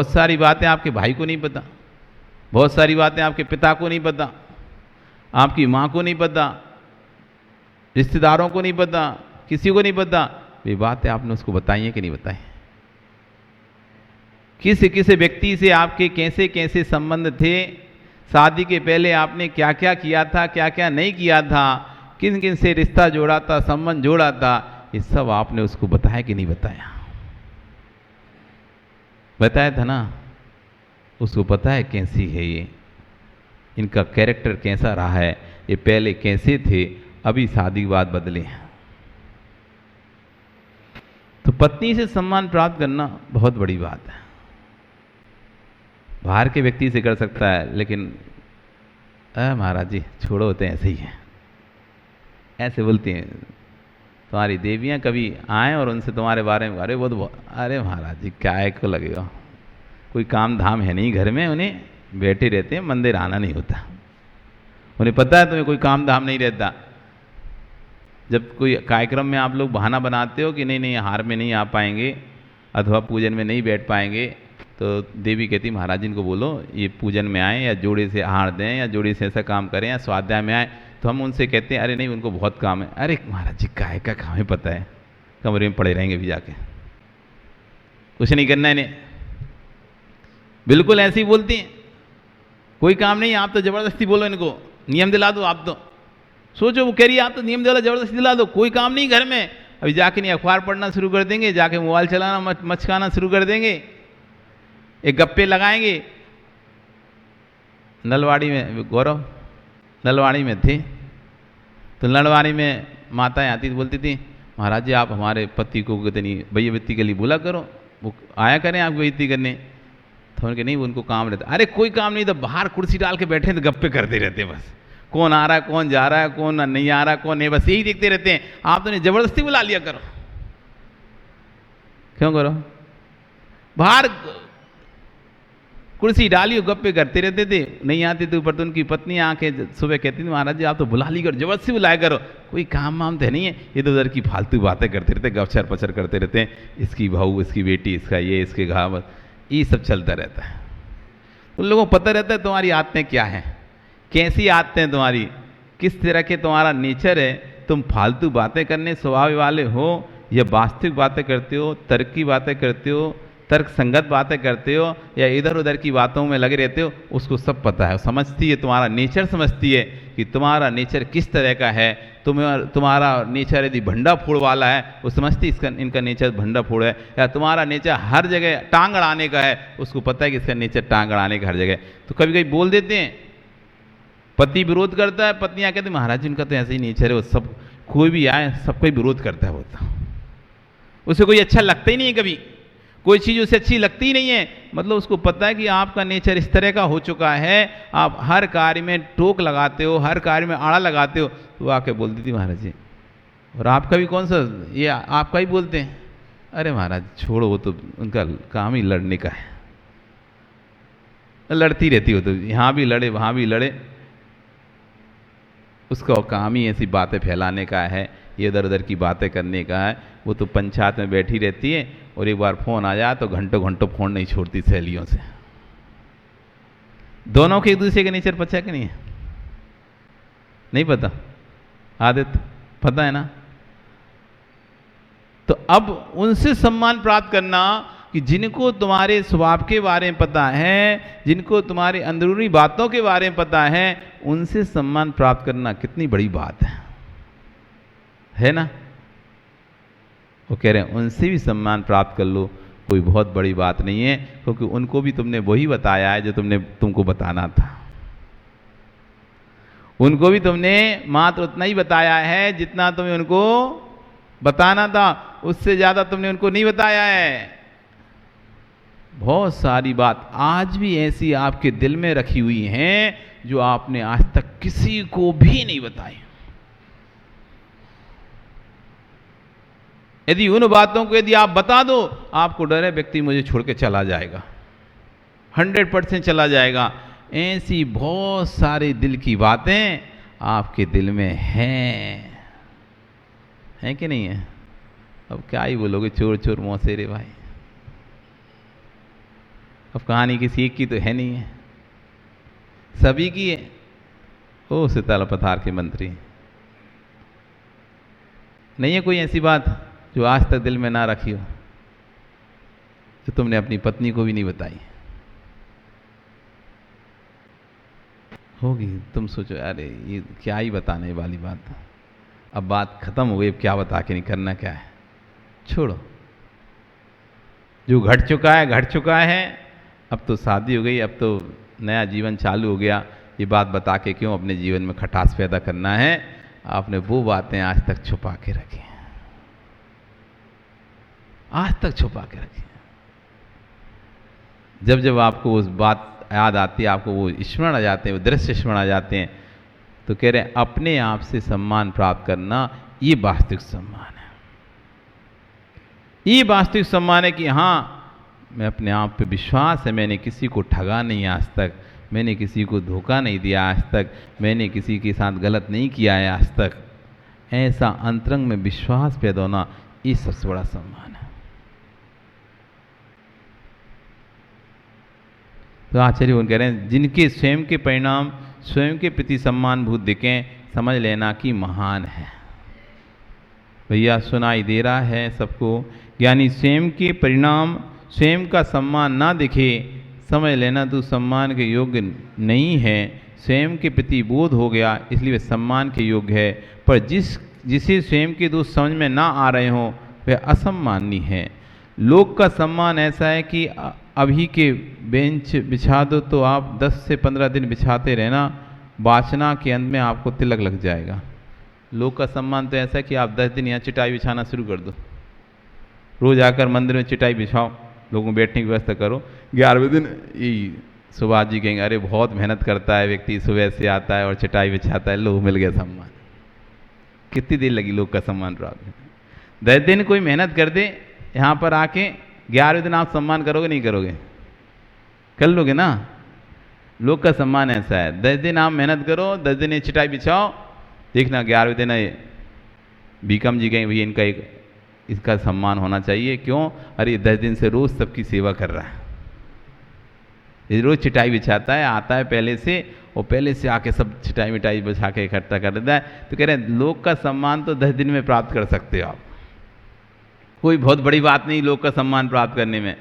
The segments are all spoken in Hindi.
बहुत सारी बातें आपके भाई को नहीं पता, बहुत सारी बातें आपके पिता को नहीं पता, आपकी माँ को नहीं पता, रिश्तेदारों को नहीं पता, किसी को नहीं पता। ये बातें आपने उसको बताई है कि नहीं बताई? किस किस व्यक्ति से आपके कैसे कैसे संबंध थे, शादी के पहले आपने क्या क्या किया था, क्या क्या नहीं किया था, किन किन से रिश्ता जोड़ा था, संबंध जोड़ा था, ये सब आपने उसको बताया कि नहीं बताया? बताया था ना? उसको पता है कैसी है ये, इनका कैरेक्टर कैसा रहा है, ये पहले कैसे थे, अभी शादी के बाद बदले हैं। तो पत्नी से सम्मान प्राप्त करना बहुत बड़ी बात है। बाहर के व्यक्ति से कर सकता है, लेकिन महाराज जी छोड़ो, होते हैं ऐसे ही हैं, ऐसे बोलती हैं। तुम्हारी देवियाँ कभी आए और उनसे तुम्हारे बारे में अरे बहुत, अरे महाराज जी क्या है को लगेगा, कोई काम धाम है नहीं घर में, उन्हें बैठे रहते हैं, मंदिर आना नहीं होता। उन्हें पता है तुम्हें कोई काम धाम नहीं रहता। जब कोई कार्यक्रम में आप लोग बहाना बनाते हो कि नहीं नहीं हार में नहीं आ पाएंगे अथवा पूजन में नहीं बैठ पाएंगे, तो देवी कहती महाराज जी इनको बोलो ये पूजन में आए या जोड़े से हार दें या जोड़े से ऐसा काम करें या स्वाध्याय में आए। तो हम उनसे कहते हैं अरे नहीं उनको बहुत काम है। अरे महाराज जी काय का काम है, पता है कमरे में पड़े रहेंगे भी जाके, कुछ नहीं करना है इन्हें। बिल्कुल ऐसे ही बोलती हैं, कोई काम नहीं, आप तो जबरदस्ती बोलो इनको, नियम दिला दो। आप तो सोचो वो कह रही है आप तो नियम दिला जबरदस्ती दिला दो, कोई काम नहीं घर में। अभी जाके नहीं अखबार पढ़ना शुरू कर देंगे, जाके मोबाइल चलाना मचकाना शुरू कर देंगे, एक गप्पे लगाएंगे। नलवाड़ी में गौरव नलवाड़ी में थे, तो नलवाड़ी में माताएं आती थी, बोलती थी महाराज जी आप हमारे पति को कितनी बेइज्जती के लिए बोला करो, वो आया करें आपको बेइज्जती करने। तो उनके नहीं, वो उनको काम रहता। अरे कोई काम नहीं, तो बाहर कुर्सी डाल के बैठे तो गप्पे करते रहते, बस कौन आ रहा है कौन जा रहा है कौन नहीं आ रहा कौन नहीं, बस यही देखते रहते हैं। आप तो नहीं जबरदस्ती बुला लिया करो, क्यों करो? बाहर कुर्सी डाली गप्पे करते रहते थे, नहीं आते थे ऊपर। तो उनकी पत्नी आके सुबह कहती थी महाराज जी आप तो बुला ली करो, जबरदस्ती बुलाया करो, कोई काम वाम तो नहीं है, ये तो उधर की फालतू बातें करते रहते, गपचर पचर करते रहते हैं, इसकी बहू इसकी बेटी इसका ये इसके घाव, ये सब चलता रहता है। उन लोगों को पता रहता है तुम्हारी आदतें क्या हैं, कैसी आदतें तुम्हारी, किस तरह के तुम्हारा नेचर है, तुम फालतू बातें करने स्वभाव वाले हो या वास्तविक बातें करते हो, तर्क की बातें करते हो, तर्क संगत बातें करते हो या इधर उधर की बातों में लगे रहते हो। उसको सब पता है, समझती है, तुम्हारा नेचर समझती है कि तुम्हारा नेचर किस तरह का है। तुम्हारा नेचर यदि भंडा फोड़ वाला है, वो समझती इसका इनका नेचर भंडा फोड़ है, या तुम्हारा नेचर हर जगह टांग अड़ाने का है, उसको पता है कि इसका नेचर टांग अड़ाने का हर जगह। तो कभी कभी बोल देते हैं, पति विरोध करता है, पत्नियां कहती महाराज जी उनका तो ऐसे ही नेचर है, वो सब कोई भी आए सबका विरोध करता है, बोलता उसे कोई अच्छा लगता ही नहीं है, कभी कोई चीज़ उसे अच्छी लगती ही नहीं है। मतलब उसको पता है कि आपका नेचर इस तरह का हो चुका है, आप हर कार्य में टोक लगाते हो, हर कार्य में आड़ा लगाते हो। तो आके बोलती थी महाराज जी और आपका भी कौन सा ये आपका ही बोलते हैं। अरे महाराज छोड़ो, वो तो उनका काम ही लड़ने का है, लड़ती रहती हो, तो यहाँ भी लड़े वहाँ भी लड़े, उसका काम ही ऐसी बातें फैलाने का है, ये इधर उधर की बातें करने का है। वो तो पंचायत में बैठी रहती है और एक बार फोन आ जाए तो घंटों घंटों फोन नहीं छोड़ती सहेलियों से। दोनों के एक दूसरे के नेचर पता है कि नहीं है? नहीं पता? आदित्य पता है ना? तो अब उनसे सम्मान प्राप्त करना कि जिनको तुम्हारे स्वभाव के बारे में पता है, जिनको तुम्हारे अंदरूनी बातों के बारे में पता है, उनसे सम्मान प्राप्त करना कितनी बड़ी बात है ना? वो कह रहे हैं उनसे भी सम्मान प्राप्त कर लो, कोई बहुत बड़ी बात नहीं है, क्योंकि उनको भी तुमने वही बताया है जो तुमको बताना था। उनको भी तुमने मात्र उतना ही बताया है जितना तुम्हें उनको बताना था, उससे ज्यादा तुमने उनको नहीं बताया है। बहुत सारी बात आज भी ऐसी आपके दिल में रखी हुई हैं जो आपने आज तक किसी को भी नहीं बताई। यदि उन बातों को यदि आप बता दो, आपको डर है व्यक्ति मुझे छोड़ के चला जाएगा, 100% चला जाएगा। ऐसी बहुत सारी दिल की बातें आपके दिल में हैं कि नहीं है? अब क्या ही बोलोगे, चोर चोर मौसेरे भाई। अब कहानी किसी एक की तो है नहीं है, सभी की है। ओ शीतल पथार के मंत्री, नहीं है कोई ऐसी बात जो आज तक दिल में ना रखी हो, जो तुमने अपनी पत्नी को भी नहीं बताई होगी? तुम सोचो अरे ये क्या ही बताने वाली बात, अब बात खत्म हो गई, अब क्या बता के नहीं, करना क्या है, छोड़ो। जो घट चुका है घट चुका है, अब तो शादी हो गई, अब तो नया जीवन चालू हो गया, ये बात बता के क्यों अपने जीवन में खटास पैदा करना है? आपने वो बातें आज तक छुपा के रखी हैं, आज तक छुपा के रखी हैं। जब जब आपको उस बात याद आती है, आपको वो स्मरण आ जाते हैं, वो दृश्य स्मरण आ जाते हैं, तो कह रहे हैं अपने आप से सम्मान प्राप्त करना ये वास्तविक सम्मान है। ये वास्तविक सम्मान है कि हाँ मैं अपने आप पे विश्वास है, मैंने किसी को ठगा नहीं आज तक, मैंने किसी को धोखा नहीं दिया आज तक, मैंने किसी के साथ गलत नहीं किया है आज तक। ऐसा अंतरंग में विश्वास पैदा होना ये सबसे बड़ा सम्मान है। तो आचार्य वो कह रहे हैं जिनके स्वयं के परिणाम स्वयं के प्रति सम्मान भूत दिखें, समझ लेना कि महान है। भैया सुनाई दे रहा है सबको? यानी स्वयं के परिणाम स्वयं का सम्मान ना दिखे, समझ लेना तू सम्मान के योग्य नहीं है। स्वयं के प्रति बोध हो गया इसलिए वह सम्मान के योग्य है, पर जिसे स्वयं के दोष समझ में ना आ रहे हों वह असम्मानी है। लोक का सम्मान ऐसा है कि अभी के बेंच बिछा दो तो आप 10 से 15 दिन बिछाते रहना, वाचना के अंत में आपको तिलक लग जाएगा। लोक का सम्मान तो ऐसा है कि आप 10 दिन यहाँ चटाई बिछाना शुरू कर दो, रोज आकर मंदिर में चटाई बिछाओ, लोगों को बैठने की व्यवस्था करो। 11वें दिन ये सुभाष जी कहेंगे अरे बहुत मेहनत करता है व्यक्ति, सुबह से आता है और चटाई बिछाता है, लो मिल गया सम्मान। कितनी देर लगी लोग का सम्मान प्राप्त? 10 दिन कोई मेहनत कर दे, यहाँ पर आके 11वें दिन आप सम्मान करोगे नहीं करोगे? कर लोगे ना। लोग का सम्मान ऐसा है, 10 दिन आप मेहनत करो, 10 दिन ये चटाई बिछाओ, देखना 11वें दिन बीकम जी कहेंगे भैया इनका एक इसका सम्मान होना चाहिए। क्यों? अरे 10 दिन से रोज सबकी सेवा कर रहा है, ये रोज चिटाई बिछाता है, आता है पहले से और पहले से आके सब चिटाई मिटाई बिछा के इकट्ठा कर देता है। तो कह रहे हैं लोग का सम्मान तो 10 दिन में प्राप्त कर सकते हो आप, कोई बहुत बड़ी बात नहीं लोग का सम्मान प्राप्त करने में।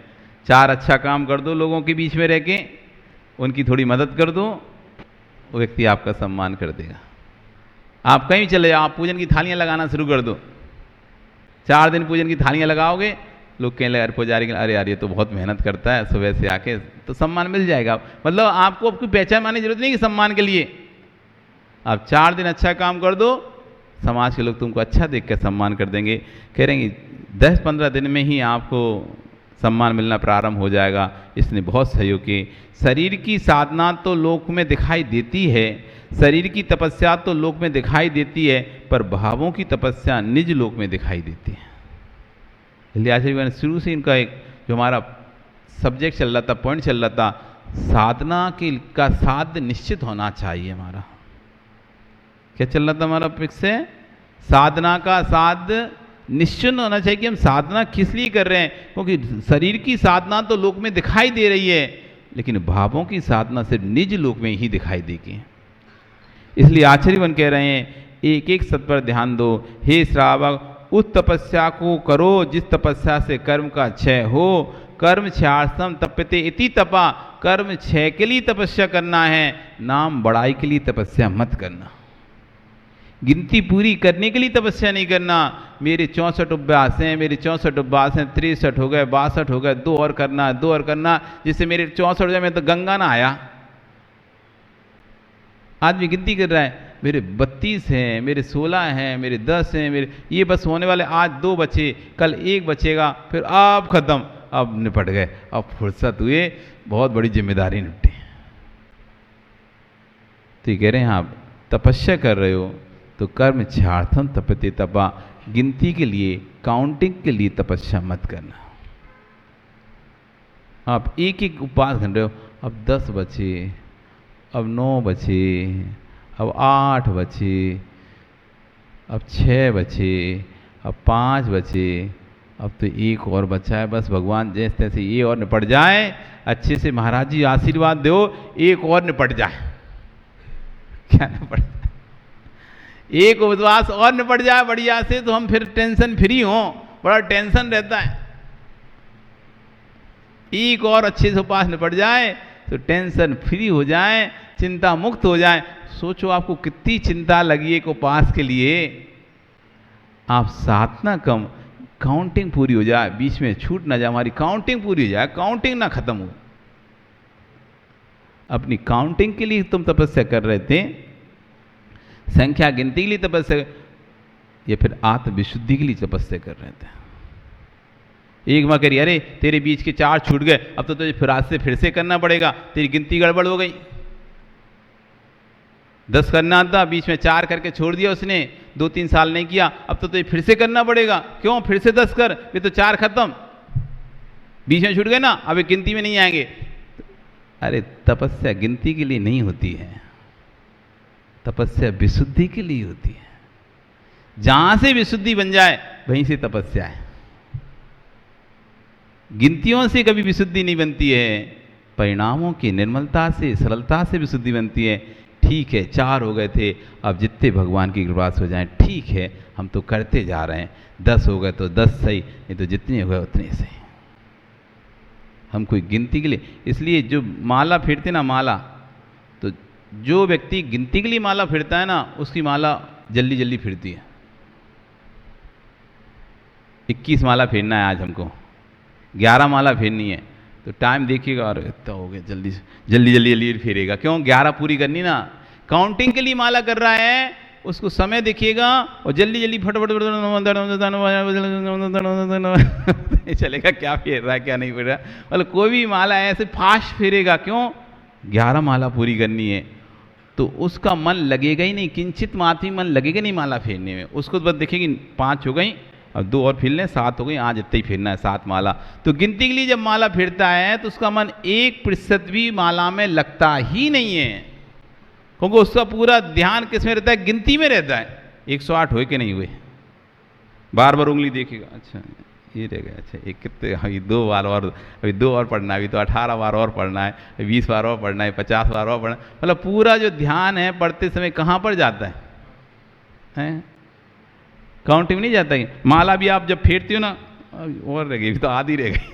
4 अच्छा काम कर दो लोगों के बीच में रह के, उनकी थोड़ी मदद कर दो, वो व्यक्ति आपका सम्मान कर देगा। आप कहीं चले जाओ, आप पूजन की थालियाँ लगाना शुरू कर दो, 4 दिन पूजन की थालियाँ लगाओगे, लोग कहने लगे पुजारी के अरे यार ये तो बहुत मेहनत करता है सुबह से आके, तो सम्मान मिल जाएगा। मतलब आपको आपकी पहचान मानने की जरूरत नहीं कि सम्मान के लिए, आप 4 दिन अच्छा काम कर दो, समाज के लोग तुमको अच्छा देख कर सम्मान कर देंगे। कह रहे हैं 10-15 दिन में ही आपको सम्मान मिलना प्रारंभ हो जाएगा। इसने बहुत सहयोग किए। शरीर की साधना तो लोक में दिखाई देती है, शरीर की तपस्या तो लोक में दिखाई देती है, पर भावों की तपस्या निज लोक में दिखाई देती है। इसलिए आचार्य शुरू से इनका एक जो हमारा सब्जेक्ट चल रहा था, पॉइंट चल रहा था, साधना का साध्य निश्चित होना चाहिए। हमारा क्या चल रहा था हमारा फिक्स से? साधना का साध्य निश्चित होना चाहिए कि हम साधना किस लिए कर रहे हैं, क्योंकि शरीर की साधना तो लोक में दिखाई दे रही है, लेकिन भावों की साधना सिर्फ निज लोक में ही दिखाई देगी। इसलिए आचार्यवन कह रहे हैं एक एक सत पर ध्यान दो। हे श्रावक, उस तपस्या को करो जिस तपस्या से कर्म का क्षय हो। कर्म क्षयार्थम तप्यते इति तपा, कर्म क्षय के लिए तपस्या करना है, नाम बड़ाई के लिए तपस्या मत करना। गिनती पूरी करने के लिए तपस्या नहीं करना। मेरे 64 उपवास हैं, मेरे 64 उपवास हैं, 63 हो गए, 62 हो गए, 2 और करना है, 2 और करना, जिससे मेरे 64 हो जाए, मैं तो गंगा ना आया। आदमी गिनती कर रहा है, मेरे 32 हैं, मेरे 16 हैं, मेरे 10 हैं, मेरे ये बस होने वाले, आज 2 बचे, कल 1 बचेगा, फिर अब खत्म, अब निपट गए, अब फुर्सत हुए, बहुत बड़ी जिम्मेदारी निपटी। तो ये कह रहे हैं आप तपस्या कर रहे हो तो कर्म क्षयार्थम तपते तपा, गिनती के लिए, काउंटिंग के लिए तपस्या मत करना। आप एक एक उपवास कर रहे हो, अब 10 बचे, अब 9 बचे, अब 8 बचे, अब 6 बचे, अब 5 बचे, अब तो एक और बचा है, बस भगवान जैसे तैसे ये और निपट जाए, अच्छे से महाराज जी आशीर्वाद दो, एक और निपट जाए। क्या निपट जाए? एक उपवास और निपट जाए बढ़िया से, तो हम फिर टेंशन फ्री हों। बड़ा टेंशन रहता है, एक और अच्छे से उपवास निपट जाए तो टेंशन फ्री हो जाए, चिंता मुक्त हो जाए। सोचो आपको कितनी चिंता लगी एक उपवास के लिए, आप साधना कम, काउंटिंग पूरी हो जाए, बीच में छूट ना जाए, हमारी काउंटिंग पूरी हो जाए, काउंटिंग ना खत्म हो। अपनी काउंटिंग के लिए तुम तपस्या कर रहे थे, संख्या गिनती के लिए तपस्या, या फिर आत्म विशुद्धि के लिए तपस्या कर रहे थे। एक माँ करी, अरे तेरे बीच के 4 छूट गए, अब तो तुझे फिर आज से फिर से करना पड़ेगा, तेरी गिनती गड़बड़ हो गई। 10 करना था, बीच में 4 करके छोड़ दिया उसने, 2-3 साल नहीं किया, अब तो तुझे फिर से करना पड़ेगा। क्यों? फिर से 10 कर, ये तो 4 खत्म, बीच में छूट गए ना, अब ये गिनती में नहीं आएंगे। अरे तपस्या गिनती के लिए नहीं होती है, तपस्या विशुद्धि के लिए होती है। जहां से विशुद्धि बन जाए वहीं से तपस्या है। गिनतियों से कभी विशुद्धि नहीं बनती है, परिणामों की निर्मलता से, सरलता से विशुद्धि बनती है। ठीक है 4 हो गए थे, अब जितने भगवान की कृपा से हो जाएं, ठीक है, हम तो करते जा रहे हैं। 10 हो गए तो 10 सही, नहीं तो जितने हो गए उतने सही। हम कोई गिनती के लिए, इसलिए जो माला फेरते ना माला, तो जो व्यक्ति गिनती के लिए माला फेरता है ना, उसकी माला जल्दी जल्दी फिरती है। 21 माला फेरना है आज हमको, 11 माला फेरनी है, तो टाइम देखिएगा, और इतना हो गया, जल्दी जल्दी जल्दी जल्दी फेरेगा। क्यों? 11 पूरी करनी ना। काउंटिंग के लिए माला कर रहा है, उसको समय देखिएगा और जल्दी जल्दी फटाफट चलेगा, क्या फेर रहा है क्या नहीं फेर रहा। मतलब कोई भी माला है ऐसे फास्ट फेरेगा। क्यों? 11 माला पूरी करनी है, तो उसका मन लगेगा ही नहीं, किंचित मात्र मन लगेगा नहीं माला फेरने में। उसको बस देखेगी 5 हो गई, अब 2 और फेर लें, 7 हो गई, आज इतना ही फेरना है, 7 माला। तो गिनती के लिए जब माला फेरता है तो उसका मन 1% भी माला में लगता ही नहीं है, क्योंकि उसका पूरा ध्यान किस में रहता है? गिनती में रहता है। 108 हुए कि नहीं हुए, बार बार उंगली देखेगा, अच्छा ये रह गया, अच्छा एक कितने, अभी 2 बार और, अभी 2 और पढ़ना है, अभी तो 18 बार और पढ़ना है, 20 बार और पढ़ना है, 50 बार और पढ़ना है। मतलब पूरा जो ध्यान है पढ़ते समय कहाँ पर जाता है? काउंटिंग नहीं जाता है। माला भी आप जब फेरती हो ना, और रह गई, तो आधी रह गई,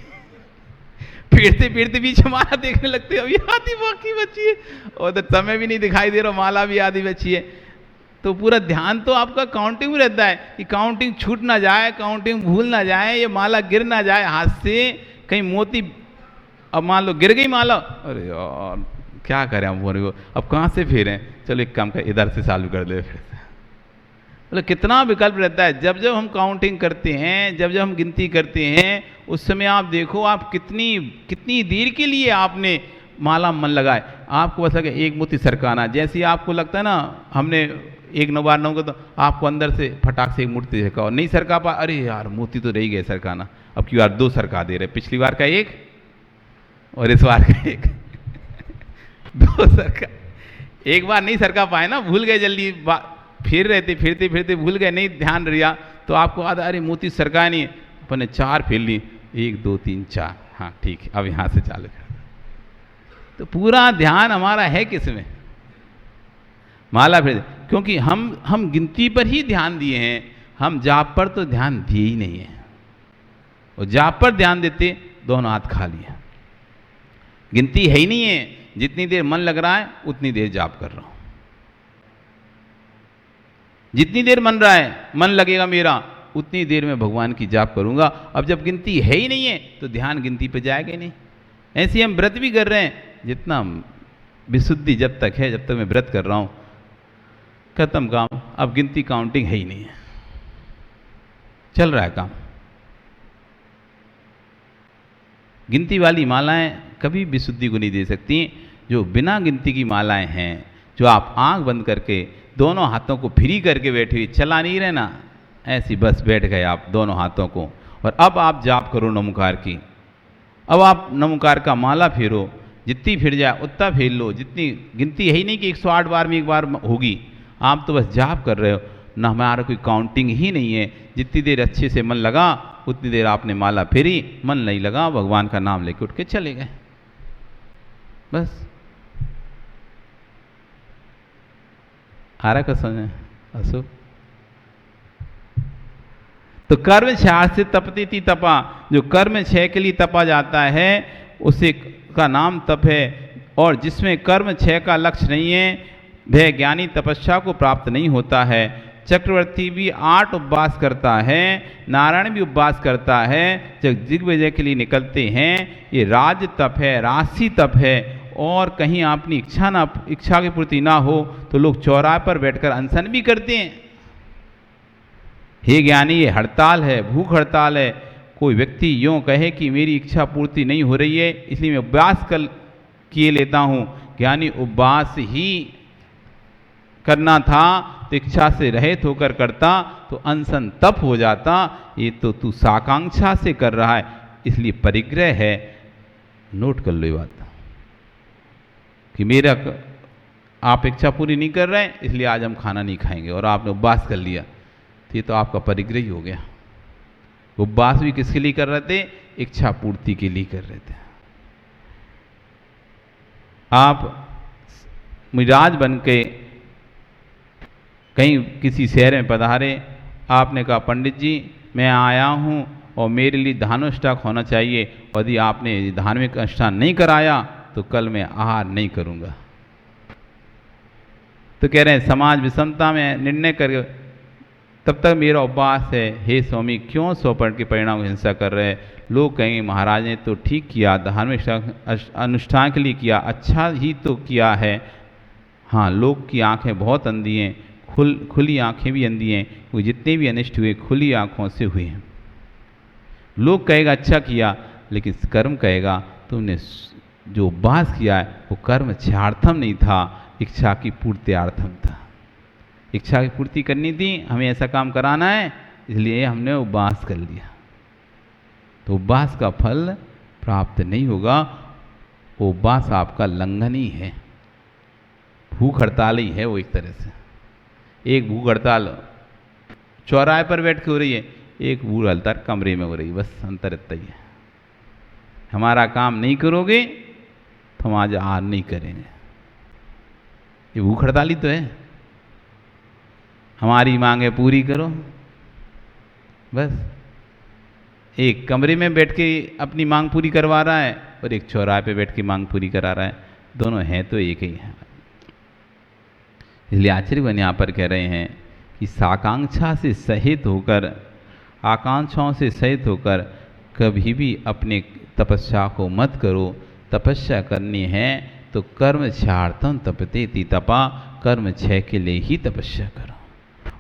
फेरते फेरते बीच में माला देखने लगते हो, अभी आधी बाकी बची है, और तो समय भी नहीं दिखाई दे रहा, माला भी आधी बची है। तो पूरा ध्यान तो आपका काउंटिंग में रहता है कि काउंटिंग छूट ना जाए, काउंटिंग भूल ना जाए, ये माला गिर ना जाए हाथ से, कहीं मोती, अब मान लो गिर गई माला, अरे यार क्या करें हम, अब कहाँ से फेरें, चलो एक काम कर, इधर से चालू कर दे। फिर मतलब कितना विकल्प रहता है। जब जब हम काउंटिंग करते हैं, जब जब हम गिनती करते हैं, उस समय आप देखो आप कितनी देर के लिए आपने माला मन लगाए। आपको बस लगे एक मोती सरकाना, जैसे ही आपको लगता है ना हमने 1 9 बार 9 को, तो आपको अंदर से फटाक से एक मूर्ति सरकाओ, नहीं सरका पा, अरे यार मोती तो रह गए सरकाना, अब की बार 2 सरका दे रहे, पिछली बार का 1 और इस बार का 1 2 सरका, एक बार नहीं सरका पाए ना, भूल गए, जल्दी फिर रहे थे, फिरते फिरते भूल गए, नहीं ध्यान रिया, तो आपको याद, अरे मोती सरकाया नहीं, अपने 4 फेर ली, 1 2 3 4, हाँ ठीक है, अब यहाँ से चालू कर। तो पूरा ध्यान हमारा है किस में? माला फेर, क्योंकि हम गिनती पर ही ध्यान दिए हैं, हम जाप पर तो ध्यान दिए ही नहीं है। और जाप पर ध्यान देते, दोनों हाथ खाली है, गिनती है ही नहीं है, जितनी देर मन लग रहा है उतनी देर जाप कर रहा हूं, जितनी देर मन रहा है, मन लगेगा मेरा, उतनी देर में भगवान की जाप करूंगा। अब जब गिनती है ही नहीं है तो ध्यान गिनती पे जाएगा ही नहीं। ऐसे हम व्रत भी कर रहे हैं, जितना विशुद्धि जब तक है, जब तक मैं व्रत कर रहा हूं, खत्म काम, अब गिनती काउंटिंग है ही नहीं है, चल रहा है काम। गिनती वाली मालाएं कभी विशुद्धि को नहीं दे सकती। जो बिना गिनती की मालाएं हैं, जो आप आंख बंद करके दोनों हाथों को फ्री करके बैठे हुए, चला नहीं रहना, ऐसी बस बैठ गए आप दोनों हाथों को, और अब आप जाप करो नमोकार की। अब आप नमोकार का माला फेरो, जितनी फिर जाए उतना फेर लो, जितनी गिनती है ही नहीं कि 108 बार में एक बार होगी, आप तो बस जाप कर रहे हो ना, हमारा कोई काउंटिंग ही नहीं है। जितनी देर अच्छे से मन लगा उतनी देर आपने माला फेरी, मन नहीं लगा, भगवान का नाम लेके उठ के चले गए, बस। आ रहा कसम है असो। तो कर्म क्षय से तपती थी तपा, जो कर्म क्षय के लिए तपा जाता है उसे का नाम तप है। और जिसमें कर्म क्षय का लक्ष्य नहीं है वह ज्ञानी तपस्या को प्राप्त नहीं होता है। चक्रवर्ती भी 8 उपवास करता है, नारायण भी उपवास करता है, जब दिग्विजय के लिए निकलते हैं। ये राज तप है, राशि तप है। और कहीं अपनी इच्छा की पूर्ति ना हो तो लोग चौराहे पर बैठकर अनशन भी करते हैं। हे ज्ञानी, ये हड़ताल है, भूख हड़ताल है। कोई व्यक्ति यूँ कहे कि मेरी इच्छा पूर्ति नहीं हो रही है इसलिए मैं उपवास किए लेता हूँ, ज्ञानी उपवास ही करना था तो इच्छा से रहित होकर करता तो अनशन तप हो जाता। ये तो तू साकांक्षा से कर रहा है, इसलिए परिग्रह है। नोट कर लो ये बात कि मेरा आप इच्छा पूरी नहीं कर रहे हैं इसलिए आज हम खाना नहीं खाएंगे, और आपने उपवास कर लिया तो ये तो आपका परिग्रह ही हो गया। उपवास भी किसके लिए कर रहे थे? इच्छा पूर्ति के लिए कर रहे थे। आप मिजाज बन के कहीं किसी शहर में पधारे, आपने कहा पंडित जी मैं आया हूँ और मेरे लिए धानुष्ठान होना चाहिए, और यदि आपने धार्मिक अनुष्ठान नहीं कराया तो कल मैं आहार नहीं करूँगा। तो कह रहे हैं समाज विषमता में निर्णय कर तब तक मेरा उपवास है। हे स्वामी, क्यों स्वपर्ण के परिणाम हिंसा कर रहे हैं? लोग कहेंगे महाराज ने तो ठीक किया, धार्मिक अनुष्ठान के लिए किया, अच्छा ही तो किया है। हाँ, लोग की आंखें बहुत अंधी हैं, खुली आंखें भी अंधी हैं। वो जितने भी अनिष्ट हुए खुली आंखों से हुए हैं। लोग कहेगा अच्छा किया, लेकिन कर्म कहेगा तुमने जो उपवास किया है वो कर्म क्षयार्थम नहीं था, इच्छा की पूर्त्यार्थम था। इच्छा की पूर्ति करनी थी, हमें ऐसा काम कराना है, इसलिए हमने उपवास कर लिया। तो उपवास का फल प्राप्त नहीं होगा। उपवास आपका लंघन ही है, भूख हड़ताल ही है वो एक तरह से। एक भूख हड़ताल चौराहे पर बैठ के हो रही है, एक भूख हड़ताल कमरे में हो रही है, बस अंतर इतना ही है। हमारा काम नहीं करोगे तो हम आज आहार नहीं करेंगे, ये भूख हड़ताल ही तो है। हमारी मांगे पूरी करो, बस। एक कमरे में बैठ के अपनी मांग पूरी करवा रहा है और एक चौराहे पे बैठ के मांग पूरी करा रहा है, दोनों हैं तो एक ही है। इसलिए आचार्यगण यहाँ पर कह रहे हैं कि साकांक्षा से सहित होकर, आकांक्षाओं से सहित होकर कभी भी अपने तपस्या को मत करो। तपस्या करनी है तो कर्म क्षयार्थम तपते ति तपा, कर्म क्षय के लिए ही तपस्या करो।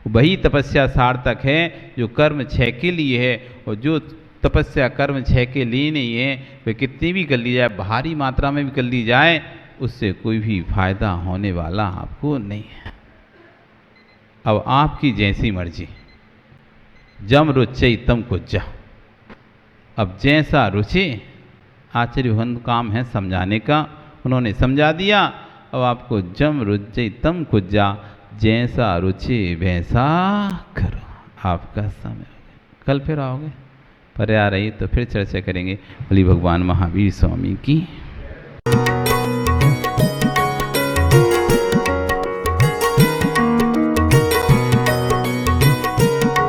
वही तपस्या सार्थक है जो कर्म क्षय के लिए है, और जो तपस्या कर्म क्षय के लिए नहीं है वह कितनी भी कर ली जाए, भारी मात्रा में भी कर ली जाए, उससे कोई भी फायदा होने वाला आपको नहीं है। अब आपकी जैसी मर्जी, जम रुचि तम कुज्जा। अब जैसा रुचि, आचार्य काम है समझाने का, उन्होंने समझा दिया। अब आपको जम रुचि तम कुज्जा, जैसा रुचि वैसा करो। आपका समय हो गया, कल फिर आओगे, पर आ रही तो फिर चर्चा करेंगे। बोली भगवान महावीर स्वामी की।